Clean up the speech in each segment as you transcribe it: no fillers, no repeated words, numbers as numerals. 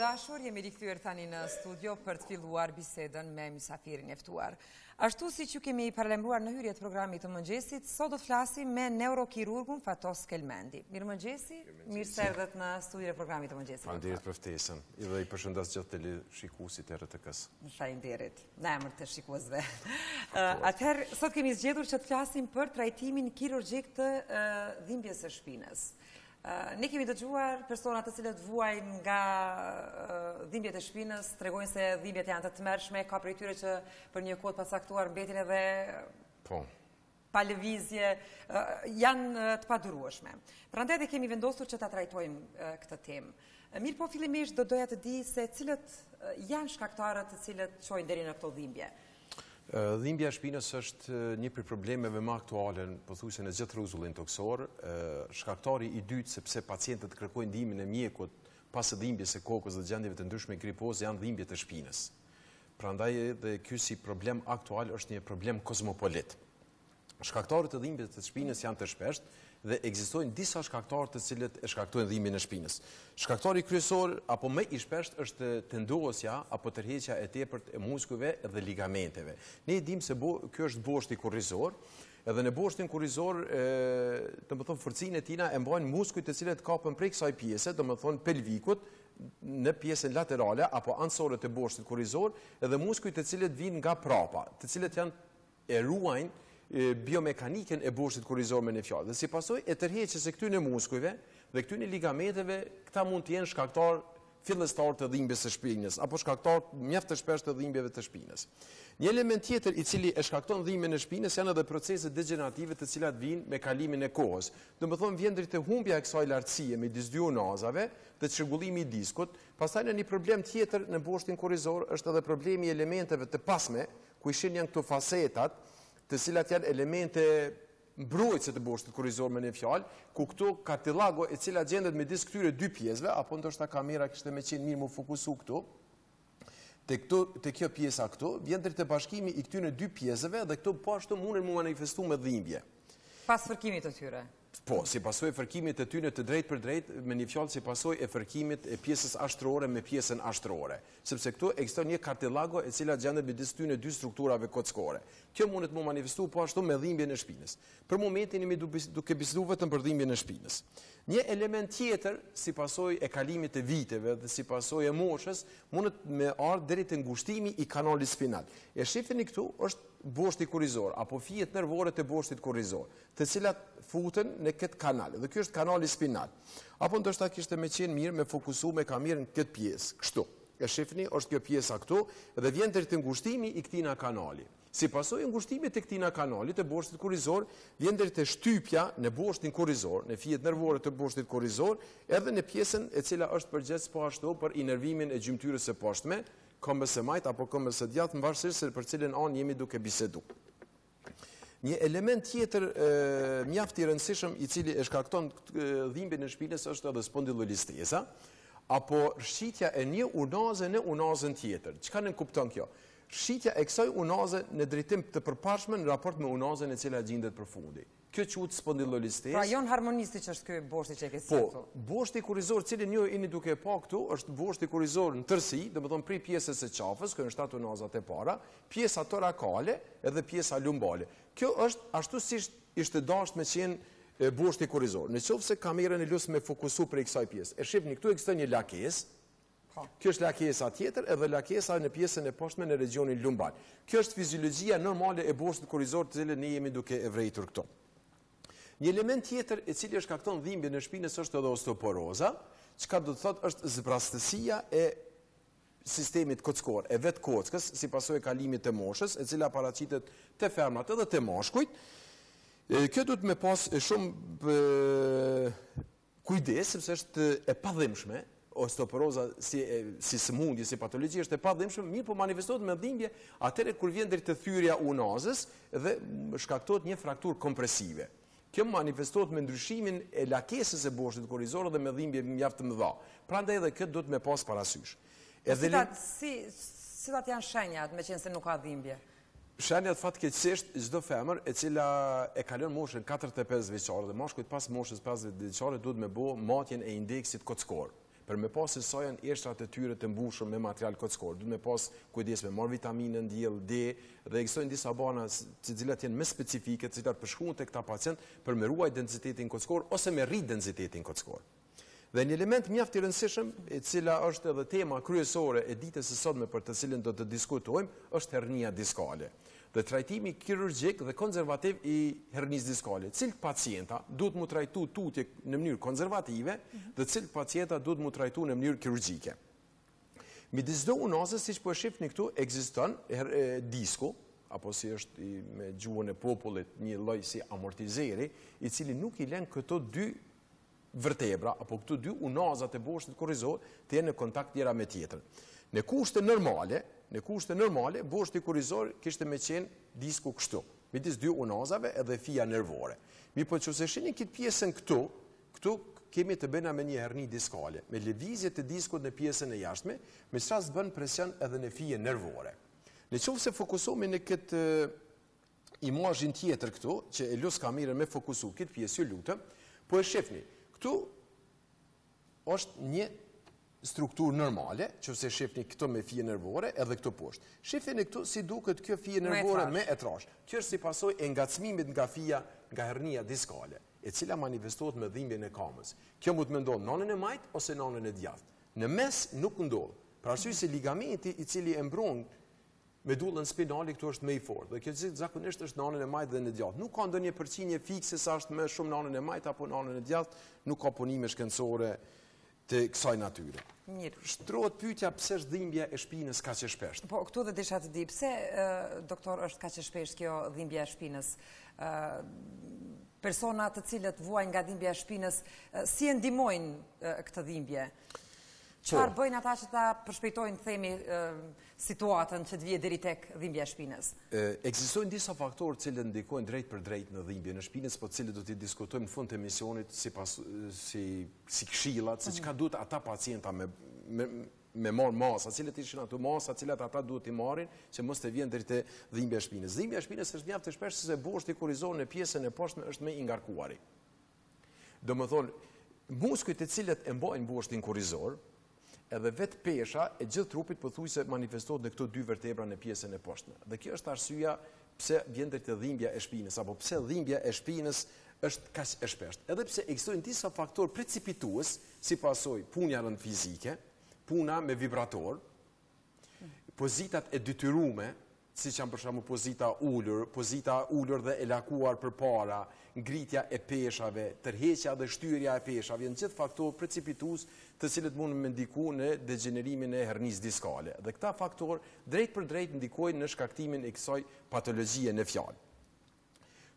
dashur, jemi rikthyer tani në studio për të filluar bisedën me mysafirin e ftuar. Ashtu siç ju kemi paralajmëruar në hyrje të programit të mëngjesit, sot do të flasim me neurokirurgun Fatos Kelmendi. Mirëmëngjesi, mirë se erdhët në studion e programit të mëngjesit. Faleminderit për ftesën. Dhe i përshëndes gjithë teleshikuesit e RTK-s. Faleminderit. Në emër të shikuesve. Atëherë, sot kemi zgjedhur që të flasim për trajtimin kirurgjik të dhimbjes së shpinës. Ne kemi dëgjuar persona të cilët vuajnë nga dhimbjet e shpinës, tregojnë se dhimbjet janë të tmerrshme, ka prej tyre që për një kohë të pasaktuar mbetin edhe pa lëvizje, janë të padurueshme. Prandaj dhe kemi vendosur që ta trajtojmë këtë temë. Mirë po, fillimisht do doja të di se cilët janë shkaktarët të cilët çojnë deri në këto dhimbje. Dhimbja e shpinës është një prej problemeve më aktuale pothuajse në gjithë rrezullin toksor. Shkaktari i dytë sepse pacientët kërkojnë ndihmën e mjekut pas dhimbjes së kokës dhe gjendjeve të ndryshme gripoze janë dhimbjet e shpinës. Prandaj edhe ky si problem aktual është një problem kozmopolit. Shkaktarët e dhimbjes të shpinës janë të shpeshtë dhe ekzistojnë disa shkaktarë të cilët e shkaktojnë dhimbjen e shpinës. Shkaktari kryesor apo më i shpeshtë është tendosja apo tërheqja e tepërt e muskujve dhe ligamenteve. Ne e dimë se ky është boshti kurrizor, edhe në boshtin kurrizor, domethënë forcinë e tina e mbajnë muskujt të cilët kapen prej kësaj pjese, domethënë pelvikut, në pjesën laterale apo anësore të boshtit kurrizor, edhe muskujt të cilët vijnë nga prapa, të cilët e ruajnë biomekanikën e boshtit kurrizor me një fjalë. Dhe si pasojë e tërheqjes së këtyre muskujve dhe këtyre ligamenteve, këta mund të jenë shkaktar fillestar të dhimbjes së shpinës apo shkaktar mjaft të shpeshtë të dhimbjeve të shpinës. Një element tjetër i cili e shkakton dhimbjen e shpinës janë edhe proceset degenerative të cilat vijnë me kalimin e kohës. Domethënë vjen drejt humbja e kësaj lartësie midis dy unazave dhe çrregullimi i diskut. Pastaj në një problem tjetër në boshtin kurrizor është edhe problemi i elementeve të pasme, ku ishin janë këto fasetat, të cilat janë elemente mbrojtëse të boshtit kurrizor me një fjalë, ku këto kartillago e cila gjendet midis këtyre dy pjesëve, apo ndoshta kamera kishte më qenë mirë më fokusu këtu, te kjo pjesa këtu, vjen drejt të bashkimi i këtyre dy pjesëve dhe këto po ashtu mundën mu manifestu me dhimbje. Pas fërkimit të tyre? Po, si pasojë e fërkimit të tyre të drejt për drejt, me një fjalë si pasojë e fërkimit e pjesës ashtrore me pjesën ashtrore. Sepse këtu ekziston një kartillago e cila gjendet midis tyre dy strukturave kockore. Kjo mundet mu manifestu po ashtu me dhimbjen e shpinës. Për momentin jemi duke biseduar vetëm për dhimbjen e shpinës. Një element tjetër, si pasojë e kalimit të viteve dhe si pasojë e moshës, mundet me ardhur deri te ngushtimi i kanalit spinal. E shifni këtu është boshti kurrizor apo fijet nervore të boshtit kurrizor, të cilat futen në këtë kanal. Dhe ky është kanali spinal. Apo ndoshta kishte më qenë mirë me fokusu me kamerën këtë pjesë, kështu. E shifni, është kjo pjesa këtu dhe vjen deri te ngushtimi i këtij kanali. Si pasojë e ngushtimit të këtij kanali të boshtit kurrizor, vjen deri te shtypja në boshtin kurrizor, në fijet nervore të boshtit kurrizor, edhe në pjesën e cila është përgjegjës po ashtu për inervimin e gjymtyrës së poshtme, këmbës së majt apo këmbës së djathtë, varësisht se për cilën anë jemi duke biseduar. Një element tjetër mjaft i rëndësishëm i cili e shkakton dhimbjen e shpinës është edhe spondylolisteza, apo rshitja e një unaze në unazën tjetër. Çka kupton kjo? Rshitja e kësaj unaze në drejtim të përparshëm në raport me unazën e cila gjendet përfundi. Kjo quhet spondylolistezë. Pra jon harmonistik që është ky boshti që e ke thënë këtu. Po, boshti kurrizor, cilin ju jeni duke pa këtu, është boshti kurrizor në tërësi, domethënë prej pjesës së qafës, këto janë 7 unazat e para, pjesa torakale edhe pjesa lumbale. Kjo është ashtu siç ishte dashur me qenë boshti kurrizor. Nëse kamerën e lus me fokusu prej kësaj pjesë. E shihni këtu ekziston një lakesë. Kjo është lakesa tjetër edhe lakesa në pjesën e poshtme në regionin lumbal. Kjo është fiziologjia normale e boshtit kurrizor të cilën ne jemi duke e vërejtur këtu. Një element tjetër i cili shkakton dhimbjen e shpinës është edhe osteoporoza, çka do të thotë është zbrastësia e sistemit kockor, e vetë kockës, si pasojë e kalimit të moshës, e cila paraqitet te femrat edhe te mashkujt. Kjo duhet me pas shumë kujdes, sepse është e padhimshme. Osteoporoza si sëmundje, si patologji është e padhimshme, mirë po manifestohet me dhimbje atëherë kur vjen deri te thyrja unazës dhe shkaktohet një frakturë kompresive. Kjo manifestohet me ndryshimin e lakesës e boshtit kurrizor dhe me dhimbje mjaft të mëdha. Prandaj edhe këtë duhet me pas parasysh. Cilat janë shenjat me qenë se nuk ka dhimbje? Shenjat fatkeqësisht çdo femër e cila e kalon moshën 45 vjeçare dhe mashkujt pas moshës 50 vjeçare duhet me bë matjen e indeksit kockor. për me pas se sa janë eshtrat e tyre të mbushur me material kockor. Duhet me pas kujdes me marr vitaminën diell D dhe ekzistojnë disa bana të cilat janë më specifike, të cilat përshkruhen tek ta pacient për me ruaj densitetin kockor ose me rrit densitetin kockor. Dhe një element mjaft i rëndësishëm, e cila është edhe tema kryesore e ditës së sotme për të cilën do të diskutojmë, është hernia diskale. Dhe trajtimi kirurgjik dhe konservativ i hernisë diskale. Cilët pacienta duhet mu trajtu tutje në mënyrë konservative dhe cilët pacienta duhet mu trajtu në mënyrë kirurgjike. Midis çdo unaze, siç po e shihni këtu, ekziston disku, apo si është me gjuhën e popullit një lloj si amortizeri, i cili nuk i lën këto dy vertebra apo këto dy unazat e boshtit korrizor të jenë në kontakt njëra me tjetrën. Në kushte normale, boshti korrizor kishte me qenë disku kështu, midis dy unazave edhe fija nervore. Mirë, nëse shihni këtë pjesën këtu kemi të bëna me një herni diskale, me lëvizje të diskut në pjesën e jashtme, me çfarë bën presion edhe në fije nervore. Nëse fokusohemi në këtë imazhin tjetër këtu, që e lus kamerën me fokusu këtë pjesë, ju lutem, po e shihni. Këtu është një strukturë normale, që se shifni këto me fije nervore edhe këto poshtë. Shifni këtu si duket kjo fije nervore me e trash. Kjo është si pasoj e ngacmimit nga hernia diskale, e cila manifestohet me dhimbjen e kamës. Kjo mund të më ndodhë nënën e majt ose nënën e djathtë. Në mes nuk ndodhë, për arsye se ligamenti i cili e mbron medullën spinali këtu është më i fortë. Dhe kjo zakonisht është nënën e majt dhe në djathtë. Nuk ka ndonjë përqindje fikse sa është më shumë nënën e majt apo nënën e djathtë, nuk ka punime shkencore të kësaj natyre. Shtrohet pyetja pse është dhimbja e shpinës kaq e shpeshtë. Po këtu dhe desha të di pse doktor është kaq e shpeshtë kjo dhimbja e shpinës. Persona të cilët vuajnë nga dhimbja e shpinës, si e ndihmojnë këtë dhimbje? Çfarë bëjnë ata që ta përshpejtojnë, themi, situatën që të vijë deri tek dhimbja e shpinës? Ekzistojnë disa faktorë që ndikojnë drejt për drejt në dhimbjen e shpinës, po të cilët do t'i diskutojmë në fund të emisionit si këshillat, se çka duhet ata pacienta me marr masa, cilat ishin ato masa, cilat ata duhet i marrin, që mos të vjen deri te dhimbja e shpinës. Dhimbja e shpinës është mjaft e shpeshtë se boshti korrizor në pjesën e poshtme është më i ngarkuari. Domethënë, muskujt e cilët e mbajnë boshtin korrizor, edhe vetë pesha e gjithë trupit pothuajse manifestohet në këto dy vertebra në pjesën e poshtme. Dhe kjo është arsyeja pse vjen deri te dhimbja e shpinës, apo pse dhimbja e shpinës është kaq e shpeshtë. Edhe pse ekzistojnë disa faktorë precipitues, si pasojë punja rënd fizike, puna me vibrator, pozitat e detyrume, siç janë për shembull pozita ulur dhe e lakuar përpara, ngritja e peshave, tërheqja dhe shtyrja e peshave, janë gjithë faktorë precipitues të cilët mund të ndikojnë në degenerimin e hernisë diskale. Dhe këta faktorë drejt për drejt ndikojnë në shkaktimin e kësaj patologjie në fjalë.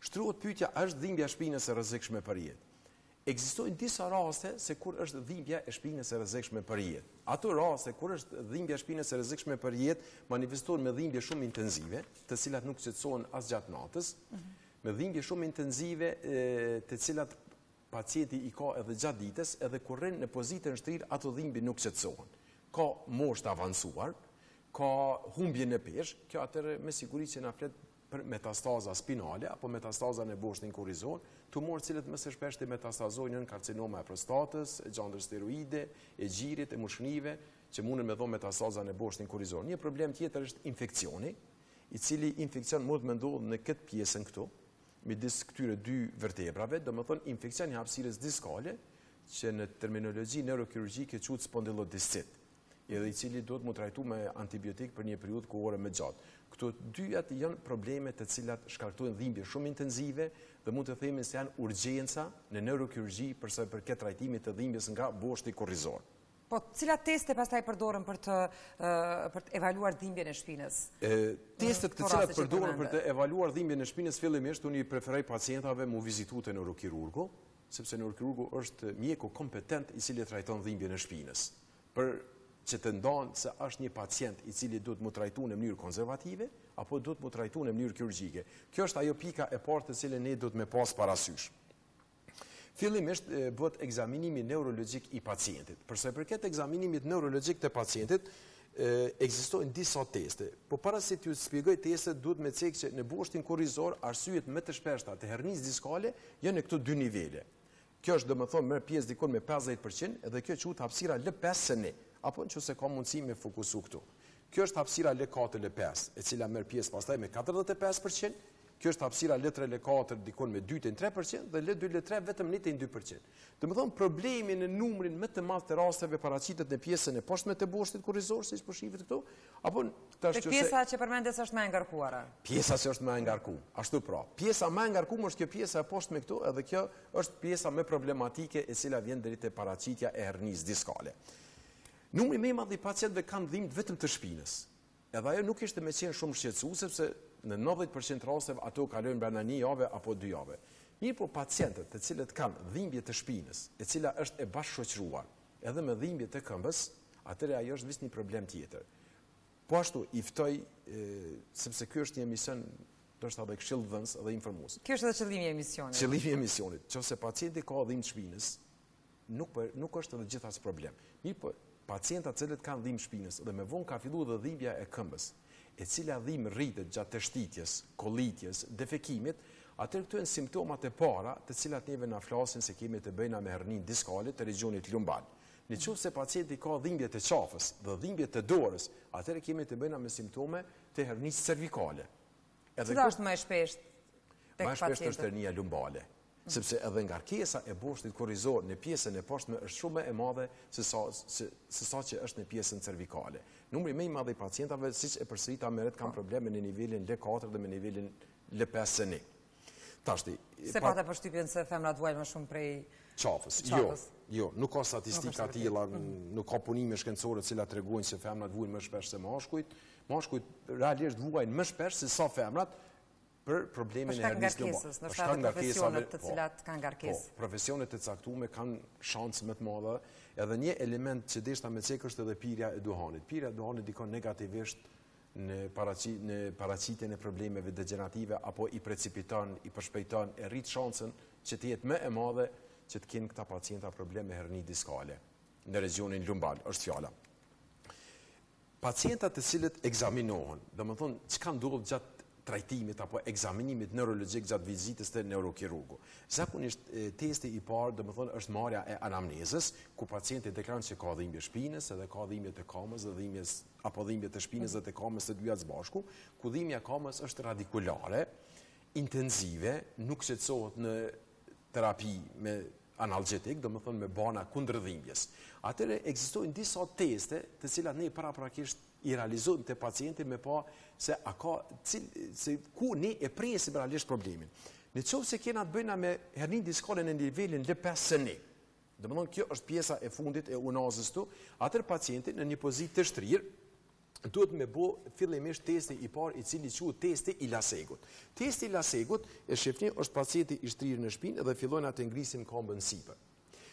Shtrohet pyetja, është dhimbja e shpinës e rrezikshme për jetë? Ekzistojnë disa raste se kur është dhimbja e shpinës e rrezikshme për jetë. Ato raste kur është dhimbja e shpinës e rrezikshme për jetë manifestohen me dhimbje shumë intensive, të cilat nuk qetësohen as gjatë natës, me dhimbje shumë intensive të cilat pacienti i ka edhe gjatë ditës, edhe kur rrin në pozitën shtrirë, ato dhimbje nuk qetësohen. Ka moshë të avancuar, ka humbje në peshë, kjo atëherë me siguri që na flet për metastaza spinale apo metastaza në boshtin korrizor, tumorë cilët më së shpeshti metastazojnë në karcinoma e prostatës, e gjandër steroide, e gjirit, e mushnive, që mundën me dhonë metastaza në boshtin korrizor. Një problem tjetër është infekcioni, i cili infekcion mund të ndodhë në këtë pjesën këtu, midis këtyre dy vertebrave, domethënë infekcion i hapësirës diskale, që në terminologji neurokirurgjike quhet spondylodiscit, edhe i cili duhet mu trajtu me antibiotik për një periudhë kohore më gjatë. Këto dyjat janë probleme të cilat shkaktojnë dhimbje shumë intensive dhe mund të themi se janë urgjenca në neurokirurgji përsa i përket trajtimit të dhimbjes nga boshti korrizor. Po, cilat teste pastaj përdoren për të evaluar dhimbjen e shpinës? Testet të cilat përdoren për të evaluar dhimbjen e shpinës fillimisht unë i preferoj pacientave mu vizitu te neurokirurgu, sepse neurokirurgu është mjeku kompetent i cili trajton dhimbjen e shpinës. Për që të ndonë se është një pacient i cili duhet mu trajtu në mënyrë konservative, apo duhet mu trajtu në mënyrë kirurgjike. Kjo është ajo pika e parë të cilën ne duhet me pas parasysh. Fillimisht bëhet ekzaminimi neurologjik i pacientit. Përsa i përket ekzaminimit neurologjik të pacientit, ekzistojnë disa teste. Po para se t'ju shpjegoj testet, duhet me cek që në boshtin korrizor arsyet më të shpeshta të hernisë diskale janë në këto dy nivele. Kjo është domethënë merr pjesë dikon me 50% edhe kjo quhet hapësira L5-ni, apo nëse ka mundësi me fokusu këtu. Kjo është hapësira L4 L5, e cila merr pjesë pastaj me 45%. Kjo është hapësira L3 L4 dikon me 2-3% dhe L2 L3 vetëm 1-2%. Domethënë problemi në numrin më të madh të rasteve paraqitet në pjesën e poshtme të boshtit kurrizor, siç po shihni këtu, apo tash pjesa që përmendes është më e ngarkuara. Pjesa që është më e ngarkuar. Ashtu pra. Pjesa më e ngarkuar është kjo pjesa e poshtme këtu, edhe kjo është pjesa më problematike e cila vjen deri te paraqitja e hernisë diskale. Numri më i madh i pacientëve kanë dhimbje vetëm të shpinës. Edhe ajo nuk ishte me qenë shumë shqetësuese sepse në 90% rasteve ato kalojnë brenda 1 jave apo 2 jave. Mirë po pacientët të cilët kanë dhimbje të shpinës, e cila është e bashkëshoqëruar, edhe me dhimbje të këmbës, atëherë ajo është vetëm një problem tjetër. Po ashtu i ftoj sepse ky është një emision ndoshta edhe këshilldhënës dhe informues. Ky është edhe qëllimi i emisionit. Qëllimi i emisionit, nëse pacienti ka dhimbje të shpinës, nuk është edhe gjithas problem. Mirë po pacientat të cilët kanë dhimbje shpinës dhe me vonë ka filluar dhe dhimbja e këmbës, e cila dhimbje rritet gjatë të shtitjes, kollitjes, defekimit, atëherë këto janë simptomat e para të cilat neve na flasin se kemi të bëjna me herninë diskale të regionit lumbal. Nëse pacienti ka dhimbje të qafës dhe dhimbje të dorës, atëherë kemi të bëjna me simptome të hernisë cervikale. Cila është më e shpeshtë tek pacientët? Më e shpeshtë është hernia lumbale. Sepse edhe ngarkesa e boshtit kurrizor në pjesën e poshtme është shumë e madhe se sa që është në pjesën cervikale. Numri më i madh i pacientave, siç e përsërita merret, kanë probleme në nivelin L4 dhe me nivelin L5-ni. Tashti, se pata përshtypjen se femrat vuajnë më shumë prej qafës. Jo, nuk ka statistika të tilla, nuk ka punime shkencore të cilat tregojnë se femrat vuajnë më shpesh se mashkujt. Mashkujt realisht vuajnë më shpesh se sa femrat për problemin e hernisë lumbale. Për shkak të profesionet të cilat kanë ngarkesë. Po, profesionet e caktuara kanë shanse më të mëdha, edhe një element që deshta me cek është edhe pirja e duhanit. Pirja e duhanit dikon negativisht në paraqitjen e problemeve degenerative apo i precipiton, i përshpejton, e rrit shansën që të jetë më e madhe që të kenë këta pacienta probleme me herni diskale në regionin lumbal, është fjala. Pacientat të cilët ekzaminohen, domethënë çka ndodh gjatë trajtimit apo ekzaminimit neurologjik gjatë vizitës të neurokirurgu. Zakonisht testi i parë domethënë është marrja e anamnezës, ku pacienti deklaron se ka dhimbje shpinës, edhe ka dhimbje të kamës dhe dhimbje të shpinës dhe të kamës të dyja së bashku, ku dhimbja e kamës është radikulare, intensive, nuk shqetësohet në terapi me analgetik, domethënë me bana kundër dhimbjes. Atëherë ekzistojnë disa teste të cilat ne paraprakisht i realizojmë të pacienti me pa se ku ne e presim realisht problemin. Në qovë se kena të bëjna me herninë diskale në nivelin L5-ni, domethënë kjo është pjesa e fundit e unazës tu, atër pacienti në një pozitë të shtrirë, duhet me bo fillimisht testi i parë i cili quhet testi i lasegut. Testi i lasegut e shifni është pacienti i shtrirë në shpinë dhe fillojnë atë ngrisin këmbën sipër.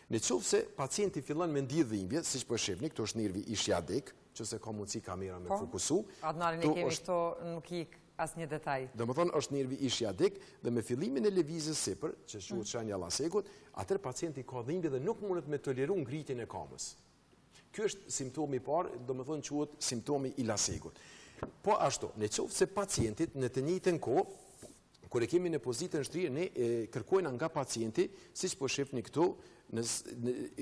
Në qovë se pacienti fillon me ndjedh dhimbje, siç po shifni, këto është nervi ischiadik, që se ka mundësi kamera me fokusu. Adnalin e kemi këto nuk ik asnjë detaj. Domethënë është nervi ischiadik dhe me fillimin e lëvizjes sipër, që quhet shenja e lasegut, atëherë pacienti ka dhimbje dhe nuk mundet me toleru ngritjen e kamës. Ky është simptomi i parë, domethënë quhet simptomi i lasegut. Po ashtu, nëse pacientit në të njëjtën kohë, kur e kemi në pozitën shtrirë, ne kërkojmë nga pacienti, siç po shihni këtu,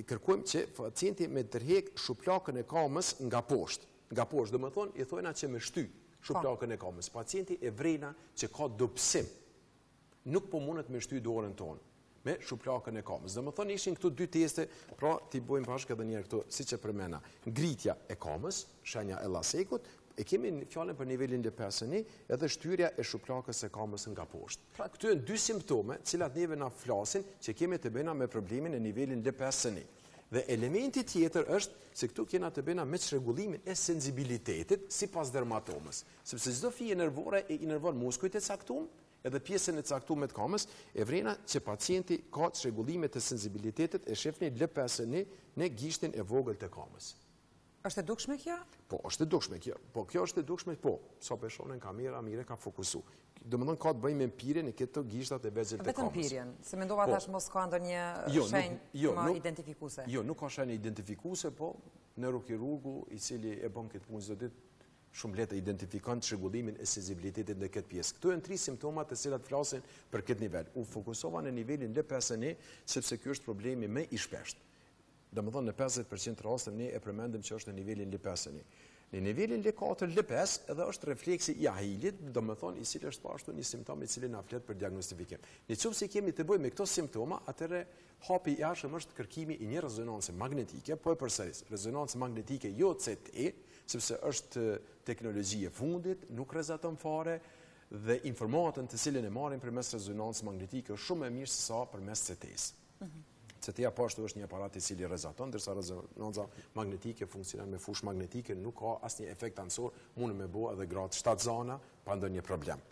kërkojmë që pacienti me tërheq shuplakën e kamës nga poshtë. Nga poshtë, domethënë i thojna që me shty shuplakën e kamës. Pacienti e vrena që ka dobësim. Nuk po mundet me shty dorën tonë me shuplakën e kamës. Domethënë ishin këtu dy teste, pra ti bojmë bashkë edhe një herë këtu, siç e përmenda. Ngritja e kamës, shenja e lasekut, e kemi fjalën për nivelin L5-ni, edhe shtyrja e shuplakës së kamës nga poshtë. Këto janë dy simptome, të cilat neve na flasin që kemi të bëjna me problemin e nivelin L5-ni. Dhe elementi tjetër është se këtu kena të bëjna me çrregullimin e sensibilitetit sipas dermatomës, sepse çdo fije nervore e inervon muskujt e caktuar, edhe pjesën e caktuar të kamës, e vrena që pacienti ka çrregullime të sensibilitetit e shefni L5-ni në gishtin e vogël të kamës. Është e dukshme kjo? Po, është e dukshme kjo. Po, kjo është e dukshme, po, sa po shohën kamera, mire ka fokusu. Domethënë ka të bëjë me pirjen e këto gishtat e vegjël të kamës. Vetëm pirjen, se mendova tash mos ka ndonjë shenjë më identifikuese. Jo, nuk ka shenjë identifikuese, po neurokirurgu i cili e bën këtë punë çdo ditë shumë lehtë identifikon çrregullimin e sensibilitetit në këtë pjesë. Këto janë 3 simptomat të cilat flasin për këtë nivel. U fokusova në nivelin L5-ni sepse ky është problemi më i shpeshtë. Domethënë në 50% raste ne e përmendim që është në nivelin L5-ni. Në nivelin L4, L5 edhe është refleksi i ahilit, domethënë i cili është pashtu një simptom i cili na flet për diagnostifikim. Nëse kemi të bëjmë me këto simptoma, atëherë hapi i jashtëm është kërkimi i një rezonance magnetike, po e përsëris, rezonance magnetike jo CT, sepse është teknologji e fundit, nuk rrezaton fare dhe informatën të cilën e marrim përmes rezonancës magnetike është shumë më mirë se sa përmes CT-s. CT-ja pashtu është një aparat i cili rrezaton, ndërsa rezonanca magnetike funksionon me fushë magnetike, nuk ka asnjë efekt anësor, mund me bëu edhe gradë shtatzana pa ndonjë problem.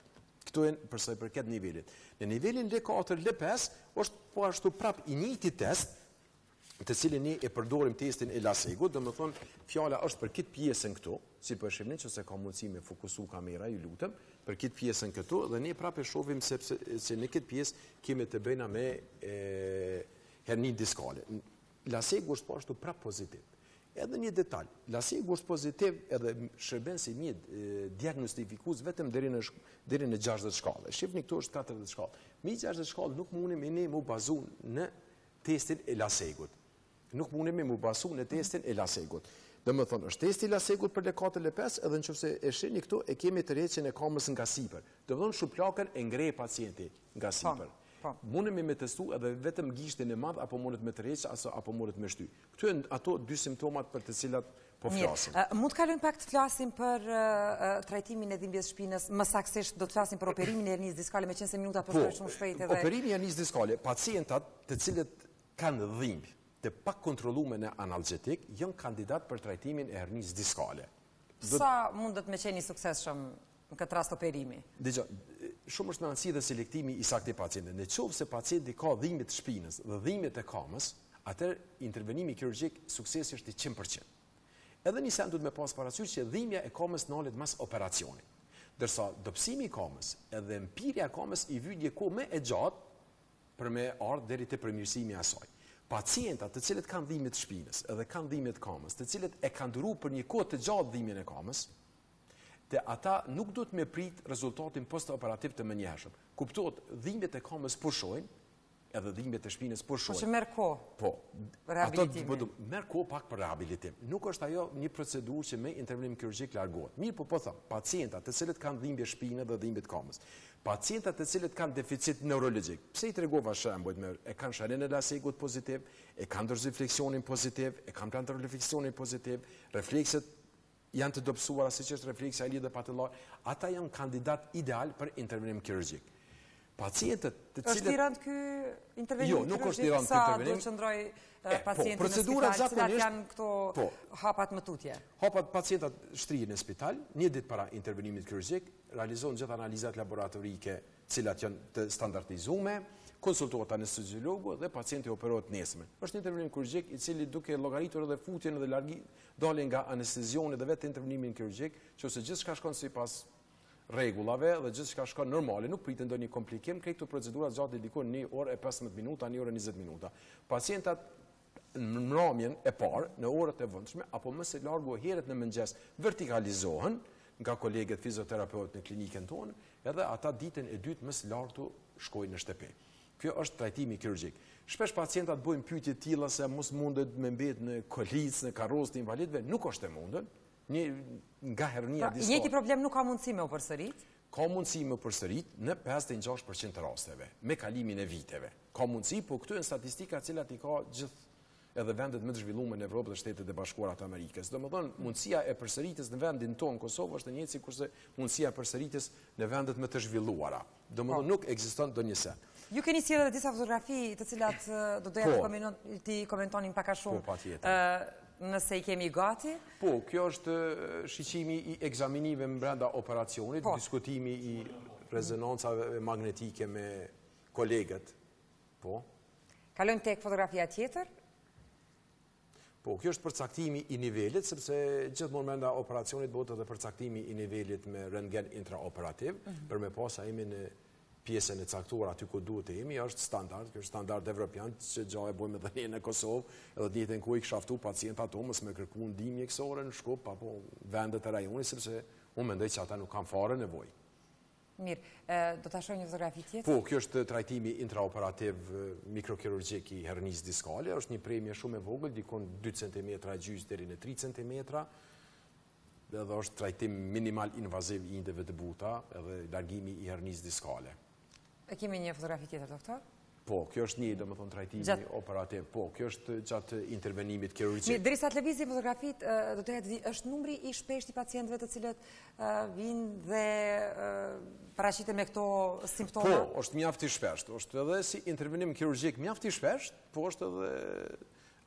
Këtu janë për sa i përket nivelit. Në nivelin L4, L5 është po ashtu prap i njëjti test, të cilin ne e përdorim testin e Lasegut, domethënë fjala është për këtë pjesën këtu, si po e shihni nëse ka mundësi me fokusu kamera, ju lutem, për këtë pjesën këtu dhe ne prapë shohim se në këtë pjesë kemi të bëjna me herni diskale. Lasegu është po ashtu prap pozitiv. Edhe një detaj, lasegu është pozitiv edhe shërben si një diagnostifikues vetëm deri në 60 shkallë. Shifni këtu është 40 shkallë. Mi 60 shkallë nuk mundemi ne mu bazu në testin e Lasegut. Nuk mundemi mu bazu në testin e Lasegut. Domethënë është testi i Lasegut për L4, L5 edhe nëse e shihni këtu e kemi tërheqjen e kamës nga sipër. Domethënë shuplakën e ngre pacienti nga sipër. Mundemi me testu edhe vetëm gishtin e madh apo mundet me tërheq apo mundet me shty. Këtu janë ato 2 simptomat për të cilat po flasim. Mund të kalojmë pak të flasim për trajtimin e dhimbjes shpinës, më saktësisht do të flasim për operimin e hernisë diskale, meqense minuta po shkojnë shumë shpejt edhe. Operimi i hernisë diskale, pacientat të cilët kanë dhimbje të pak kontrolluar në analgjetik janë kandidat për trajtimin e hernisë diskale. Sa mundet me qenë i suksesshëm në këtë rast operimi? Shumë është me anësi dhe selektimi i saktë i pacientit. Në qovë se pacienti ka dhimbje të shpinës dhe dhimbje të kamës, atëherë intervenimi kirurgjik suksesi është i 100%. Edhe një send duhet me pas parasysh që dhimbja e kamës nalet mas operacioni. Dërsa dobësimi i kamës edhe mpirja e kamës i vjen një kohë më e gjatë për me ardhur deri te përmirësimi i asaj. Pacientat të cilët kanë dhimbje të shpinës edhe kanë dhimbje të kamës, të cilët e kanë duruar për një kohë të gjatë dhimbjen e kamës, te ata nuk do të me prit rezultatin post-operativ të mënjehshëm. Kuptohet, dhimbjet e kamës pushojnë, edhe dhimbjet e shpinës pushojnë. Po që merr kohë. Po. Rehabilitimi. Merr kohë pak për rehabilitim. Nuk është ajo një procedurë që me intervenim kirurgjik largohet. Mirë, po them, pacientat të cilët kanë dhimbje shpine dhe dhimbje të kamës, pacientat të cilët kanë deficit neurologjik. Pse i tregova shembull, e kanë shenjën e Lasegut pozitiv, e kanë dorsifleksionin pozitiv, e kanë plantarolifleksionin pozitiv, reflekset janë të dobësuara siç është refleksi ai lidhë patollar, ata janë kandidat ideal për intervenim kirurgjik. Pacientët të cilët është i rënd ky intervenim? Jo, nuk është i rënd ky intervenim. Sa do qëndroj pacienti në spital, cilat janë këto hapat më tutje? Hapat pacientat shtrihen në spital, një ditë para intervenimit kirurgjik, realizohen gjithë analizat laboratorike, cilat janë të standardizuara, konsultohet anesteziologu dhe pacienti operohet nesër. Është një intervenim kirurgjik i cili duke llogaritur edhe futjen dhe daljen nga anestezioni dhe vetë intervenimin kirurgjik, nëse gjithçka shkon sipas rregullave dhe gjithçka shkon normale, nuk pritet ndonjë komplikim, këto procedura zgjaten diku 1 orë e 15 minuta, 1 orë e 20 minuta. Pacientat në mramjen e parë, në orët e vëndshme, apo më së largu herët në mëngjes vertikalizohen nga kolegët fizioterapeut në klinikën tonë, edhe ata ditën e dytë më së lartu shkojnë në shtëpi. Kjo është trajtimi kirurgjik. Shpesh pacientat bëjnë pyetje të tilla se mos mundet me mbet në kolicë, në karrozë të invalidëve, nuk është e mundën. Nga hernia diskale. Njëti problem nuk ka mundësi me u përsërit? Ka mundësi me u përsërit në 56% të rasteve, me kalimin e viteve. Ka mundësi, po këtu janë statistika të cilat i ka gjithë edhe vendet më të zhvilluara në Evropë dhe Shtetet e Bashkuara të Amerikës. Domethënë, mundësia e përsëritjes në vendin tonë Kosovë është e njëjtë sikurse mundësia e përsëritjes në vendet më të zhvilluara. Domethënë nuk ekziston ndonjë send. Ju keni sjellë disa fotografi të cilat do doja ti komentonin pak a shumë. Nëse i kemi gati? Po, kjo është shiqimi i ekzaminimeve brenda operacionit, diskutimi i rezonancave magnetike me kolegët. Po. Kalojmë tek fotografia tjetër? Po, kjo është përcaktimi i nivelit, sepse gjithmonë brenda operacionit bëhet edhe përcaktimi i nivelit me rentgen intraoperativ, për me pas jemi në pjesën e caktuar aty ku duhet të jemi, është standard, kjo është standard evropian, që gjë e bojmë edhe ne në Kosovë, edhe të njëjtën ku i këshaftu pacientat tomës me kërku ndihmë mjekësore në Shkup apo vendet e rajonit, sepse unë mendoj që ata nuk kanë fare nevojë. Mirë, do të shohim një fotografi tjetër? Po, kjo është trajtimi intraoperativ mikrokirurgjik i hernisë diskale, është një premje shumë e vogël, dikon 2 cm gjys deri në 3 cm, edhe është trajtim minimal invaziv i indeve të buta, edhe largimi i hernisë diskale. E kemi një fotografi tjetër, doktor? Po, kjo është një, domethënë, trajtimi operativ. Po, kjo është gjatë intervenimit kirurgjik. Mirë, derisa të lëvizin fotografit, do të thotë është numri i shpeshtë i pacientëve të cilët vinë dhe paraqiten me këto simptoma? Po, është mjaft i shpeshtë. Është edhe si intervenim kirurgjik mjaft i shpeshtë, po është edhe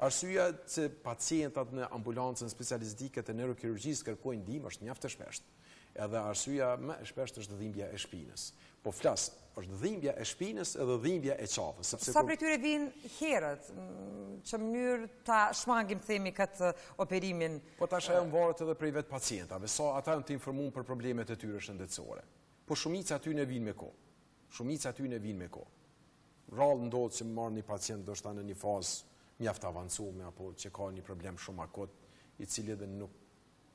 arsyeja se pacientat në ambulancën specialistike të neurokirurgjisë kërkojnë ndihmë është mjaft e shpeshtë. Edhe arsyeja më e shpeshtë është dhimbja e shpinës. Po flas, është dhimbja e shpinës edhe dhimbja e qafës. Sa prej tyre vinë herët, që mënyrë ta shmangim themi këtë operimin? Po tash ajo varet edhe prej vetë pacientave, sa ata janë të informuar për problemet e tyre shëndetësore. Po shumica aty ne vinë me kohë. Shumica aty ne vinë me kohë. Rrallë ndodh që marr një pacient ndoshta në një fazë mjaft avancuar apo që ka një problem shumë akut, i cili edhe nuk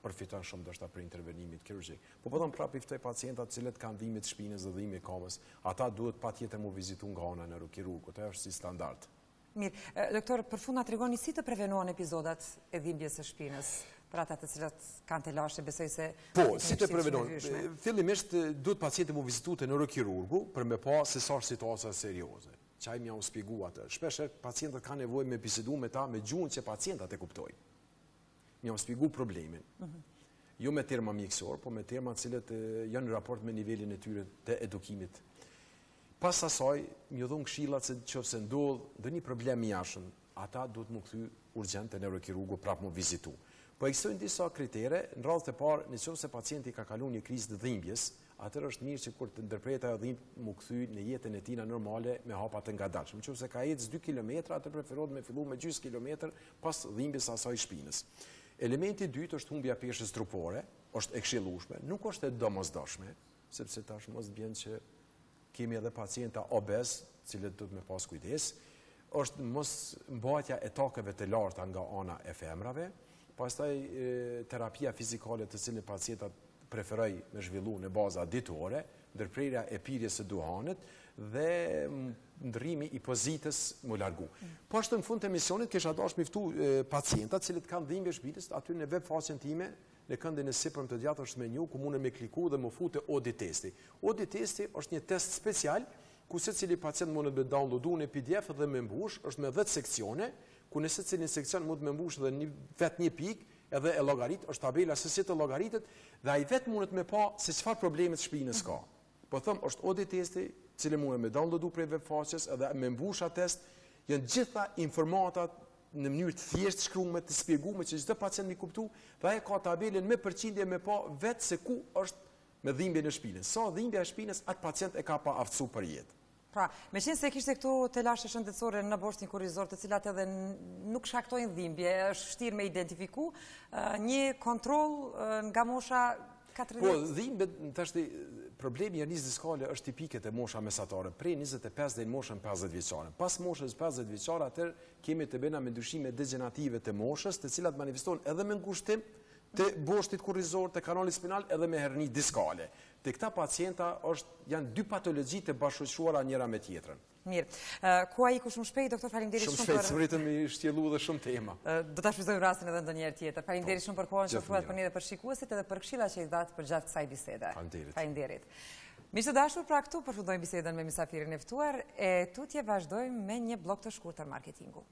përfiton shumë ndoshta për intervenimit kirurgjik. Po them prapë ftoj pacientat të cilët kanë dhimbje të shpinës dhe dhimbje kavës, ata duhet patjetër mu vizitu nga ana neurokirurgu, kjo është si standard. Mirë, doktor, për fund na tregoni si të prevenohen epizodat e dhimbjes së shpinës për ata të cilët kanë të lashë, besoj se... Po, si të prevenohen? Fillimisht duhet pacienti mu vizitu te neurokirurgu për me pa se sa është situata serioze. Çaj më u shpjegu atë. Shpesh pacientët kanë nevojë me bisedu me ta me gjuhën që pacientat e kuptojnë. Më u shpjegu problemin. Jo me terma mjekësor, po me terma të cilët janë në raport me nivelin e tyre të edukimit. Pas asaj, më dhon këshillat se nëse ndodh ndonjë problem i jashtëm, ata duhet mu kthy urgjent te neurokirurgu prapë mu vizitu. Po ekzistojnë disa kritere, në radhë të parë, nëse pacienti ka kaluar një krizë të dhimbjes, atëherë është mirë që kur të ndërpret ajo dhimbje mu kthy në jetën e tij normale me hapa të ngadalshme. Nëse ka ecë 2 kilometra, atë preferohet me fillu me gjys kilometër pas dhimbjes së asaj shpinës. Elementi i dytë është humbja peshës trupore, është e këshillueshme, nuk është e domosdoshme, sepse tash mos bën që kemi edhe pacienta obez, cilët duhet me pas kujdes, është mos mbajtja e takeve të larta nga ana e femrave, pastaj terapia fizikale të cilën pacientat preferoj me zhvillu në baza ditore, ndërprerja e pirjes së duhanit dhe ndrrimi i pozitës më largu. Po ashtu në fund të emisionit kisha dashur me ftu pacientat cilët kanë dhimbje shpinës, aty në web faqen time, në këndin e sipërm të djathtë është menu ku mund me kliku dhe më fute OD testi. OD testi është një test special ku secili pacient mund të downloadu në PDF dhe me mbush, është me 10 seksione, ku në secilin seksion mund të me mbush edhe vetë një pikë edhe e llogarit, është tabela se si të llogaritet dhe ai vetë mund të me pa se çfarë probleme të shpinës ka. Po them, është OD testi, cili mund me downloadu prej web faqes edhe me mbush atë test, janë gjitha informatat në mënyrë të thjeshtë shkruar të shpjeguar që çdo pacient mi kuptu, dhe ai ka tabelën me përqindje me pa vetë se ku është me dhimbjen e shpinës. Sa dhimbja e shpinës atë pacient e ka pa aftësu për jetë. Pra, meqense kishte këtu të lashe shëndetësore në boshtin kurrizor, të cilat edhe nuk shkaktojnë dhimbje, është vështirë me identifiku, një kontroll nga mosha 40. Po, dhimbjet, tashti problemi i hernisë diskale është tipike te mosha mesatare, prej 25 deri në moshën 50 vjeçare. Pas moshës 50 vjeçare, atëherë kemi të bëna me ndryshime degenerative të moshës, të cilat manifestohen edhe me ngushtim të boshtit kurrizor, të kanalit spinal edhe me herni diskale. Te këta pacienta janë 2 patologji të bashkëshuara njëra me tjetrën. Mirë. Ku ai ku shumë shpejt, doktor, faleminderit shumë për... Shumë shpejt, sëritëm i shtjellu dhe shumë tema. Do ta shfrytëzojmë rastin edhe ndonjëherë tjetër. Faleminderit shumë për kohën që ofruat për ne dhe për shikuesit edhe për këshillat që i dhat për gjatë kësaj bisede. Faleminderit. Miq të dashur, pra këtu përfundojmë bisedën me mysafirin e ftuar, e tutje vazhdojmë me një blog të shkurtër marketingu.